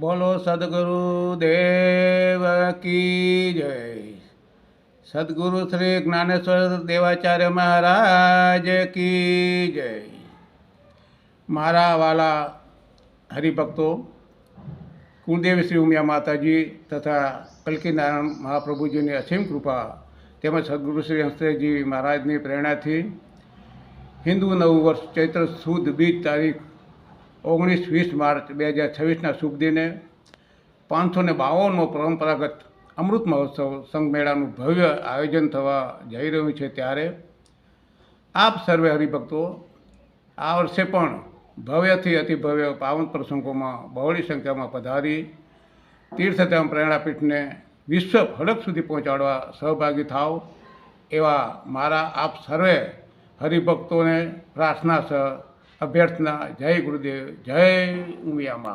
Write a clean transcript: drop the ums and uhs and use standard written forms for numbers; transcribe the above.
બોલો સદગુરુ દેવ કી જય। સદગુરુ શ્રી જ્ઞાનેશ્વર દેવાચાર્ય મહારાજ કી જય। મારા વાલા હરિભક્તો, કુળદેવી શ્રી ઉમિયા માતાજી તથા કલ્કીનારાયણ મહાપ્રભુજીની અસીમ કૃપા તેમજ સદગુરુ શ્રી હંસદેવજી મહારાજની પ્રેરણાથી હિન્દુ નવું વર્ષ ચૈત્ર સુદ બીજ તારીખ 19-20 માર્ચ 2026ના શુભ દિને 552મો પરંપરાગત અમૃત મહોત્સવ સંઘ મેળાનું ભવ્ય આયોજન થવા જઈ રહ્યું છે। ત્યારે આપ સર્વે હરિભક્તો આ વર્ષે પણ ભવ્યથી અતિ ભવ્ય પાવન પ્રસંગોમાં બહોળી સંખ્યામાં પધારી તીર્થધામ પ્રેરણાપીઠને વિશ્વ ફલક સુધી પહોંચાડવા સહભાગી થાવ એવા મારા આપ સર્વે હરિભક્તોને પ્રાર્થના સહ અભ્યર્થના। જય ગુરુદેવ, જય ઉમિયામાં।